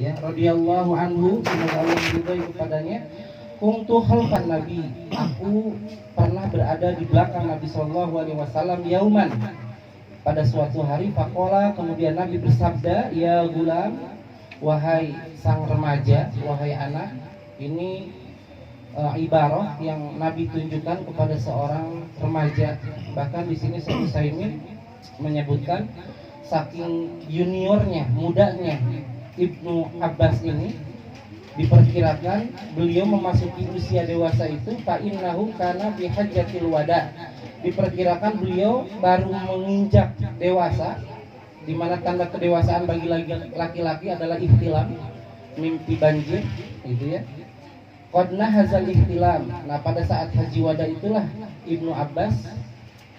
ya, radhiyallahu anhu, semoga Allah meridhai kepadanya. Kuntu khalfan Nabi, aku pernah berada di belakang Nabi sallallahu alaihi wasallam yauman, pada suatu hari. Faqala, kemudian Nabi bersabda, ya gulam, wahai sang remaja, wahai anak. Ini ibarah yang Nabi tunjukkan kepada seorang remaja. Bahkan di sini Syekh Utsaimin menyebutkan saking juniornya, mudanya Ibnu Abbas ini, diperkirakan beliau memasuki usia dewasa itu fa innahu kana bi hajjatil wada. Diperkirakan beliau baru menginjak dewasa, di mana tanda kedewasaan bagi laki-laki adalah ihtilam, mimpi banjir, gitu ya. Qadna hazal ihtilam. Nah, pada saat haji wada itulah Ibnu Abbas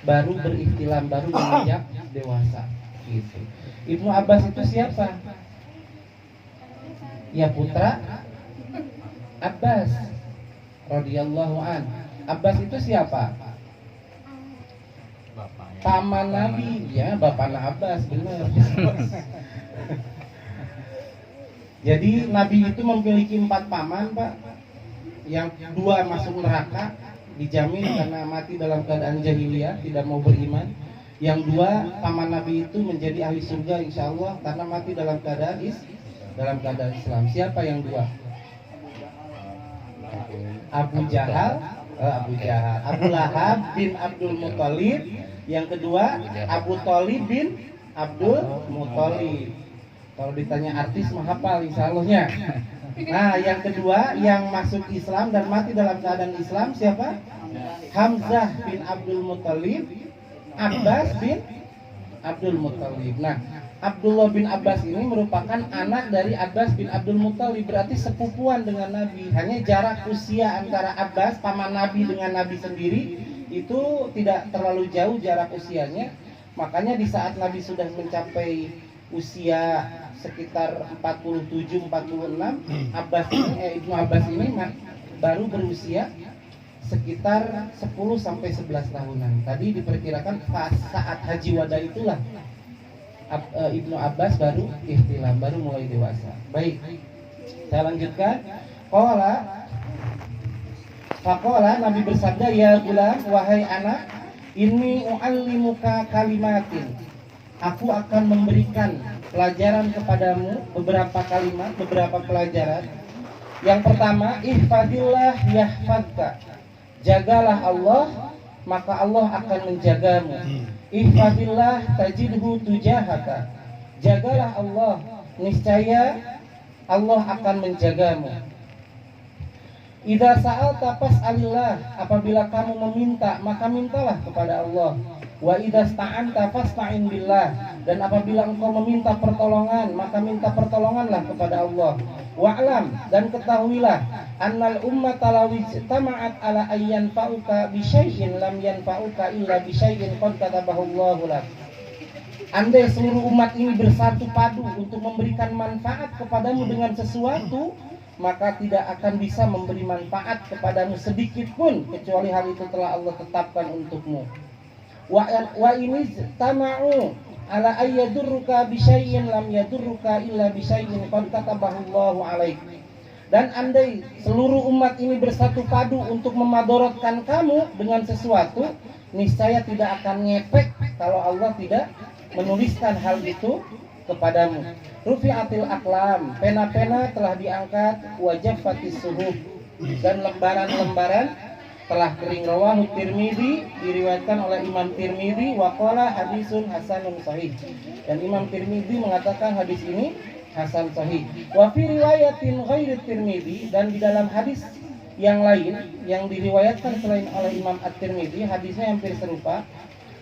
baru berihtilam, baru menginjak dewasa, gitu. Ibnu Abbas itu siapa? Ya putra Abbas radhiyallahu an. Abbas itu siapa? Paman Nabi, ya, bapaknya Abbas, benar. Jadi Nabi itu memiliki 4 paman, Pak. Yang 2 masuk neraka, dijamin karena mati dalam keadaan jahiliyah, tidak mau beriman. Yang 2 paman Nabi itu menjadi ahli surga insya Allah karena mati dalam keadaan Islam. Siapa yang 2? Abu Jahal, Abu Lahab bin Abdul Muthalib. Yang kedua Abu Thalib bin Abdul Muthalib. Kalau ditanya artis mah hafal insya Allahnya. Nah, yang kedua yang masuk Islam dan mati dalam keadaan Islam siapa? Hamzah bin Abdul Muthalib, Abbas bin Abdul Muthalib. Nah, Abdullah bin Abbas ini merupakan anak dari Abbas bin Abdul Muthalib, berarti sepupuan dengan Nabi. Hanya jarak usia antara Abbas, paman Nabi, dengan Nabi sendiri itu tidak terlalu jauh jarak usianya. Makanya di saat Nabi sudah mencapai usia sekitar 47-46, Ibnu Abbas ini baru berusia sekitar 10-11 tahunan. Tadi diperkirakan saat haji wada itulah Ibnu Abbas baru ihtilam, baru mulai dewasa. Baik, saya lanjutkan. Faqala, Nabi bersabda, ya gulam, wahai anak, inni u'allimuka kalimatin. Aku akan memberikan pelajaran kepadamu, beberapa kalimat, beberapa pelajaran. Yang pertama, ihfadillah yahfadka. Jagalah Allah, maka Allah akan menjagamu. Ihfadillah tajidhu tujahaka. Jagalah Allah, niscaya Allah akan menjagamu. Idza sa'alta fas'alillah. Apabila kamu meminta, maka mintalah kepada Allah. Wa idza sta'anta fasta'in billah. Dan apabila engkau meminta pertolongan, maka minta pertolonganlah kepada Allah. Wa'lam, dan ketahuilah, annal ummata law ijtama'at ala ayyan fa'uka bi syai'in lam yanfa'uka illa bi syai'in qad katabahu Allahu lak. Andai seluruh umat ini bersatu padu untuk memberikan manfaat kepadamu dengan sesuatu, maka tidak akan bisa memberi manfaat kepadamu sedikit pun kecuali hal itu telah Allah tetapkan untukmu. Wa ini tama'u ala ayyadurruka bi syai'in lam yadurruka illa bi syai'in qad katabahu Allahu alaik. Dan andai seluruh umat ini bersatu padu untuk memadorotkan kamu dengan sesuatu, niscaya tidak akan ngepek kalau Allah tidak menuliskan hal itu kepadamu. Rufi'atil aqlam, pena-pena telah diangkat, wajaffatis suhuf, dan lembaran-lembaran telah kering. Rawahu Tirmidzi, diriwayatkan oleh Imam Tirmidzi, wa qala hadisun hasanun sahih. Dan Imam Tirmidzi mengatakan hadis ini hasan sahih. Wa fi riwayatin ghairi Tirmidzi, dan di dalam hadis yang lain yang diriwayatkan selain oleh Imam At-Tirmidzi, hadisnya hampir serupa,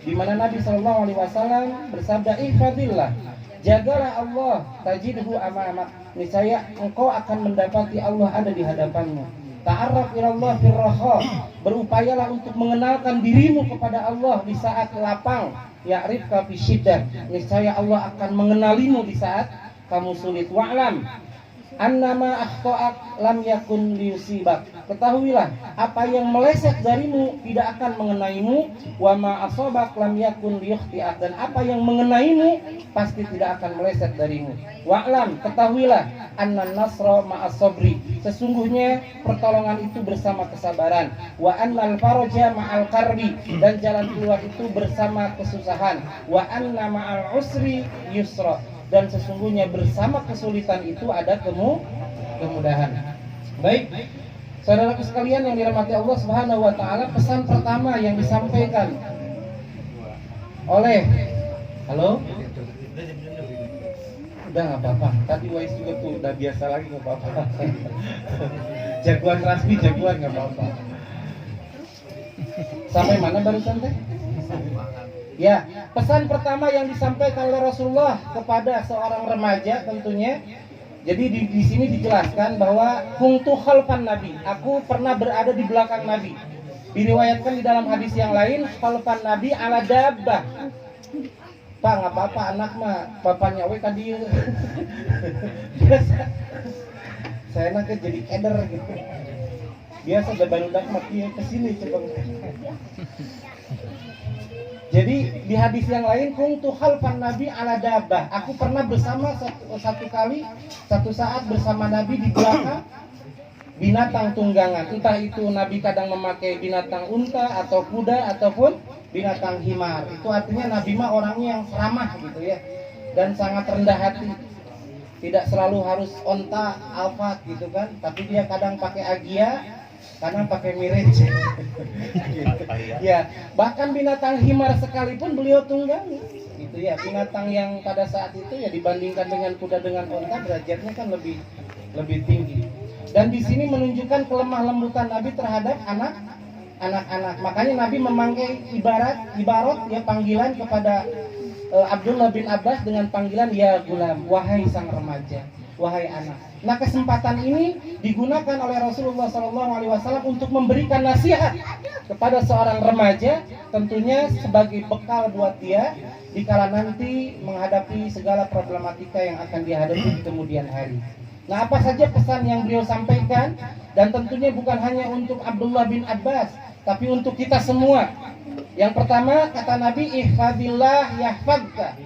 di mana Nabi sallallahu alaihi wasallam bersabda, ihfadillah, jagalah Allah, tajidhu amamak, niscaya engkau akan mendapati Allah ada di hadapanmu. Ta'arraf ilallah firraha, berupayalah untuk mengenalkan dirimu kepada Allah di saat lapang. Ya'rifka fi syiddah, niscaya Allah akan mengenalimu di saat kamu sulit. Wa'lam annama akhta'ak lam yakun liusibak, ketahuilah apa yang meleset darimu tidak akan mengenaimu. Wa ma asabak lam yakun liyukhti'ak, dan apa yang mengenaimu pasti tidak akan meleset darimu. Wa'lam, ketahuilah annan nasra ma'as sabri, sesungguhnya pertolongan itu bersama kesabaran, wa annal faraja ma'al karbi, dan jalan keluar itu bersama kesusahan, wa anna ma'al usri yusra, dan sesungguhnya bersama kesulitan itu ada kemudahan. Baik, saudaraku sekalian yang dirahmati Allah Subhanahu wa taala, pesan pertama yang disampaikan oleh udah nggak apa-apa, tadi Wais juga tuh udah biasa lagi, nggak apa-apa. Jagoan Rasmi, jagoan, nggak apa-apa. Sampai mana barusan teh? Ya, pesan pertama yang disampaikan oleh Rasulullah kepada seorang remaja tentunya. Jadi di sini dijelaskan bahwa kuntu khalfan Nabi, aku pernah berada di belakang Nabi. Diriwayatkan di dalam hadis yang lain, khalfan Nabi ala dabbah. Pak, nggak apa-apa, anak mah bapaknya we tadi. Biasa. Saya enaknya jadi keder gitu. Biasa barudak mati kesini coba. Jadi di hadis yang lain, kuntu khalfan Nabi ala dabbah. Aku pernah bersama satu saat bersama Nabi di belakang binatang tunggangan. Entah itu Nabi kadang memakai binatang unta atau kuda ataupun binatang himar. Itu artinya Nabi mah orangnya yang ramah gitu ya, dan sangat rendah hati. Tidak selalu harus onta alfat gitu kan, tapi dia kadang pakai agia, kadang pakai mirij. Ya, bahkan binatang himar sekalipun beliau tunggangi. Gitu ya, binatang yang pada saat itu ya dibandingkan dengan kuda dengan onta derajatnya kan lebih tinggi. Dan di sini menunjukkan kelemah lembutan Nabi terhadap anak-anak. Makanya Nabi memakai ibarat ya panggilan kepada Abdullah bin Abbas dengan panggilan ya gulam, wahai sang remaja, wahai anak. Nah, kesempatan ini digunakan oleh Rasulullah SAW untuk memberikan nasihat kepada seorang remaja, tentunya sebagai bekal buat dia dikala nanti menghadapi segala problematika yang akan dihadapi di kemudian hari. Nah, apa saja pesan yang beliau sampaikan, dan tentunya bukan hanya untuk Abdullah bin Abbas, tapi untuk kita semua. Yang pertama, kata Nabi, ihfadillah yahfadka.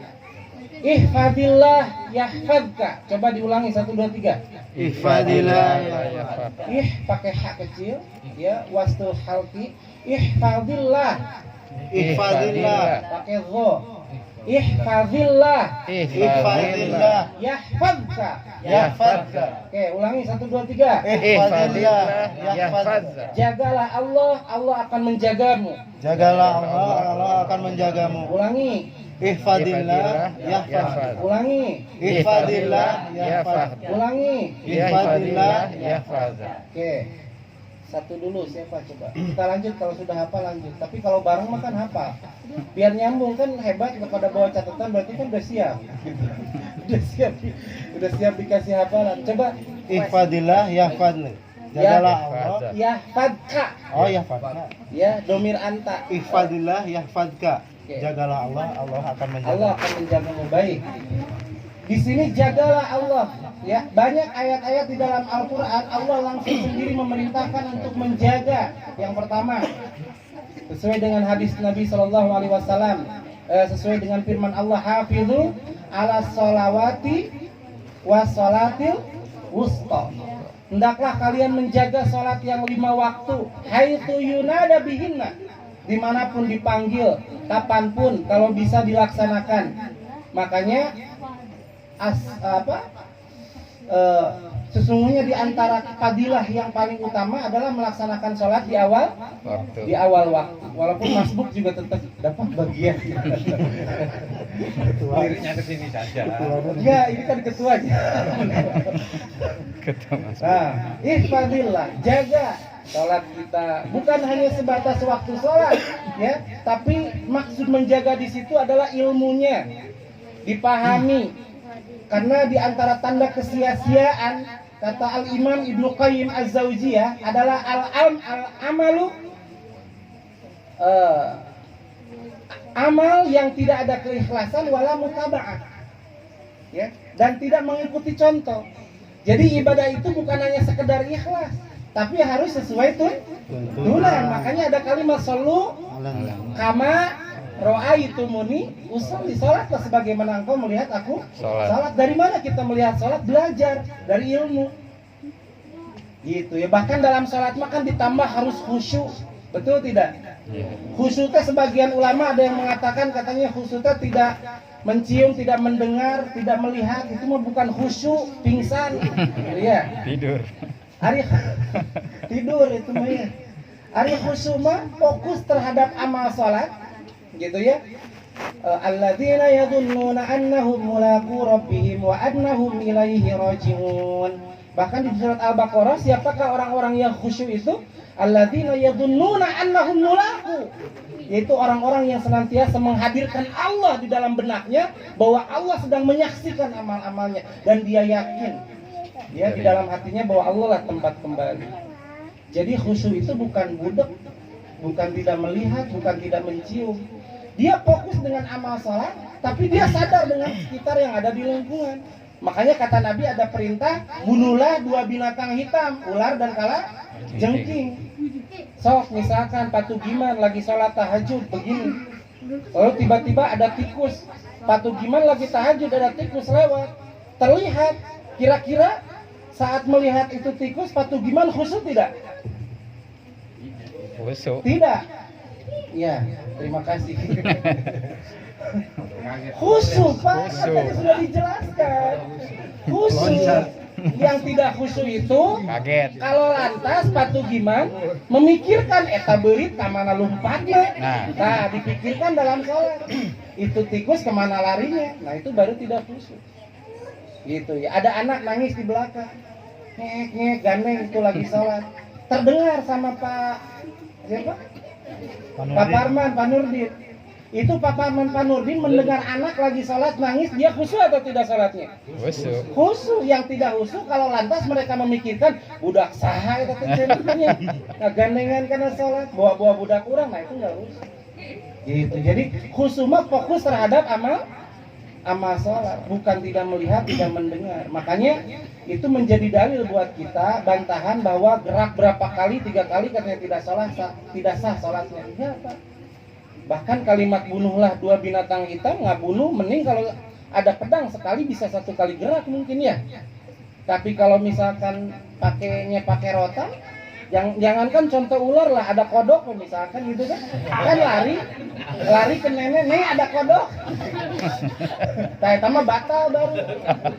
Ihfadillah yahfadka. Coba diulangi 1 2 3. Ihfadillah yahfadka. Pakai hak kecil ya, wastul halqi. Ihfadillah. Ihfadillah. Pakai dha. Ihfadillah. Ihfadillah. Yahfadka. Yahfadka. Oke, ulangi 1 2 3. Ihfadillah yahfadka. Jagalah Allah, Allah akan menjagamu. Jagalah Allah, Allah akan menjagamu. Ulangi. Ihfadillah yahfadka. Ulangi. Ihfadillah yahfadka. Ulangi. Ihfadillah yahfadka. Oke. Satu dulu siapa coba? Kita lanjut, kalau sudah hafal lanjut. Tapi kalau bareng mah kan hafal. Biar nyambung kan hebat, kepada bawa catatan berarti kan udah siap. Udah siap dikasih hafalan. Coba. Ihfadillah yahfadka. Jagalah Allah. Yahfadka. Oh, yahfadka. Ya, domir anta. Ihfadillah yahfadka. Jagalah Allah, Allah akan menjagamu. Allah akan menjagamu. Baik. Di sini jagalah Allah. Ya, banyak ayat-ayat di dalam Al-Quran Allah langsung sendiri memerintahkan untuk menjaga. Yang pertama, sesuai dengan hadis Nabi SAW, sesuai dengan firman Allah, hafizu ala sholawati wassolatil wusta. Hendaklah kalian menjaga sholat yang 5 waktu, haitsu yunada bihinna, dimanapun dipanggil, kapanpun, kalau bisa dilaksanakan. Makanya sesungguhnya di antara fadilah yang paling utama adalah melaksanakan sholat di awal waktu. Walaupun masbuk juga tetap dapat bagian. Liriknya ke sini saja. Ya, ini kan ketuanya. Nah, ihfadillah, jaga sholat kita. Bukan hanya sebatas waktu sholat, ya, tapi maksud menjaga di situ adalah ilmunya dipahami. Karena di antara tanda kesia-siaan, kata Al-Imam Ibnu Qayyim Az-Zawjiyah, adalah al-amalu, amal yang tidak ada keikhlasan wala mutaba'ah, ya, dan tidak mengikuti contoh. Jadi ibadah itu bukan hanya sekedar ikhlas, tapi harus sesuai tuntunan. Makanya ada kalimat sallu kama Ra'aitumuni usolli, salatlah sebagaimana engkau melihat aku Salat. salat. Dari mana kita melihat salat? Belajar dari ilmu. Gitu ya. Bahkan dalam salat makan ditambah harus khusyuk. Betul tidak? Iya. Khusyuknya sebagian ulama ada yang mengatakan katanya khusyuknya tidak mencium, tidak mendengar, tidak melihat, itu mah bukan khusyuk, pingsan. Iya. Tidur. Ari tidur itu mah ya. Ari khusyuk mah fokus terhadap amal salat, gitu ya. Alladzina yadhunnuna annahum mulaqu rabbihim wa annahum ilaihi raji'un. Bahkan di surat Al-Baqarah, siapakah orang-orang yang khusyuk itu? Alladzina yadhunnuna annahum mulaqu, yaitu orang-orang yang senantiasa menghadirkan Allah di dalam benaknya, bahwa Allah sedang menyaksikan amal-amalnya, dan dia yakin ya di dalam hatinya bahwa Allah lah tempat kembali. Jadi khusyuk itu bukan budek, bukan tidak melihat, bukan tidak mencium. Dia fokus dengan amal salat, tapi dia sadar dengan sekitar yang ada di lingkungan. Makanya kata Nabi ada perintah, bunuhlah 2 binatang hitam, ular dan kalajengking. Sok misalkan Patugiman lagi sholat tahajud begini, lalu tiba-tiba ada tikus. Patugiman lagi tahajud, ada tikus lewat, terlihat. Kira-kira saat melihat itu tikus, Patugiman khusyuk tidak? Khusyuk. Tidak. Ya, terima kasih. Khusyuk, Pak. Khusyuk. Tadi sudah dijelaskan. Khusyuk. Yang tidak khusyuk itu Kaget. kalau lantas Patugiman memikirkan eta beurit kamana lompatnya. Nah, dipikirkan dalam sholat. Itu tikus kemana larinya. Nah, itu baru tidak khusyuk. Gitu ya. Ada anak nangis di belakang. Ngek gandeng itu lagi sholat. Terdengar sama Pak siapa? Pak Parman, Pak Nurdin. Itu Pak Parman, Pak Nurdin mendengar anak lagi sholat nangis, dia khusyuk atau tidak sholatnya? Khusyuk. Khusyuk. Yang tidak khusyuk kalau lantas mereka memikirkan budak saha itu cendernya ngagandengan karena sholat, bawa budak kurang, nah itu nggak khusyuk. Gitu. Jadi khusyuk mah fokus terhadap amal sholat, bukan tidak melihat, tidak mendengar. Makanya itu menjadi dalil buat kita, bantahan bahwa gerak berapa kali, 3 kali katanya tidak sah sholatnya. Iya, Pak. Bahkan kalimat bunuhlah 2 binatang hitam, nggak bunuh, mending kalau ada pedang sekali bisa 1 kali gerak mungkin ya. Tapi kalau misalkan pakai rotan, jangankan contoh ular lah, ada kodok misalkan gitu kan lari ke nenek, nih ada kodok. Saya tambah batal baru,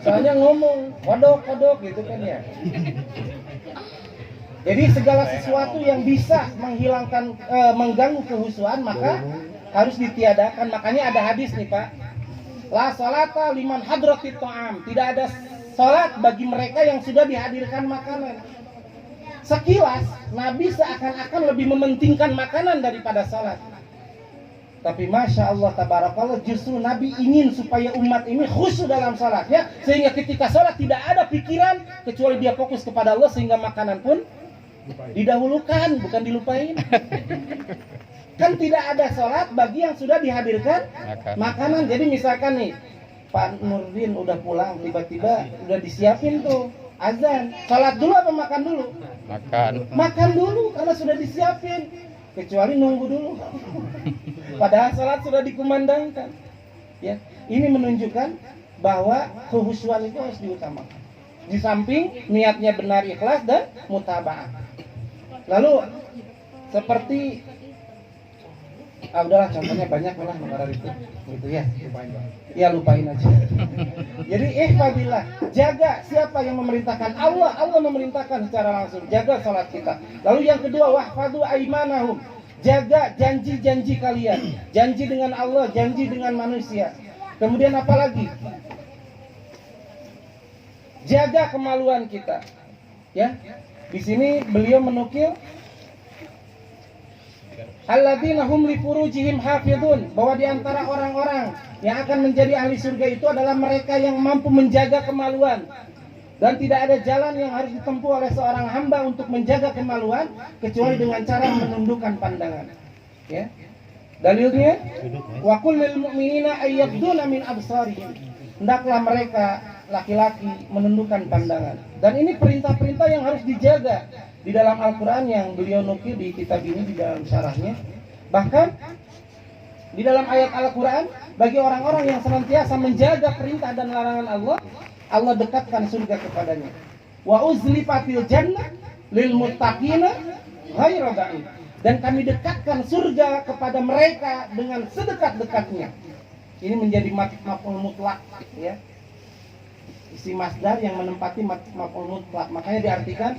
soalnya ngomong kodok gitu kan ya. Jadi segala sesuatu yang bisa menghilangkan, mengganggu kehusuan maka harus ditiadakan. Makanya ada hadis nih Pak, la sholata liman hadratit ta'am, tidak ada sholat bagi mereka yang sudah dihadirkan makanan. Sekilas Nabi seakan-akan lebih mementingkan makanan daripada sholat. Tapi Masya Allah tabarakallah, justru Nabi ingin supaya umat ini khusyuk dalam sholatnya, sehingga ketika sholat tidak ada pikiran kecuali dia fokus kepada Allah, sehingga makanan pun didahulukan, bukan dilupain. Kan tidak ada sholat bagi yang sudah dihadirkan makanan. Jadi misalkan nih Pak Nurdin udah pulang, tiba-tiba udah disiapin tuh azan, sholat dulu apa makan dulu? Makan dulu karena sudah disiapin, kecuali nunggu dulu. Padahal sholat sudah dikumandangkan. Ya, ini menunjukkan bahwa kehusuan itu harus diutamakan. Di samping niatnya benar, ikhlas dan mutaba'ah. Lalu seperti udahlah contohnya banyak lah mengarah itu gitu ya. Ya lupain aja. Jadi ihfadillah, jaga. Siapa yang memerintahkan? Allah memerintahkan secara langsung, jaga salat kita. Lalu yang kedua, wahfadu aimanahum, jaga janji-janji kalian. Janji dengan Allah, janji dengan manusia. Kemudian apa lagi? Jaga kemaluan kita. Ya. Di sini beliau menukil alladzina hum li furujihim hafizun, bahwa di antara orang-orang yang akan menjadi ahli surga itu adalah mereka yang mampu menjaga kemaluan, dan tidak ada jalan yang harus ditempuh oleh seorang hamba untuk menjaga kemaluan kecuali dengan cara menundukkan pandangan. Ya. Dalilnya wa kullil mu'minina ayyabduna min absarihim, hendaklah mereka laki-laki menundukkan pandangan. Dan ini perintah-perintah yang harus dijaga di dalam Al-Quran yang beliau nukil di kitab ini di dalam syarahnya. Bahkan Di dalam ayat Al-Quran, bagi orang-orang yang senantiasa menjaga perintah dan larangan Allah, Allah dekatkan surga kepadanya. Wa uzlifatil jannah lil muttaqina ghairu ba'id. Dan kami dekatkan surga kepada mereka dengan sedekat-dekatnya. Ini menjadi maf'ul mutlak, ya. Isi masdar yang menempati maf'ul mutlak. Makanya diartikan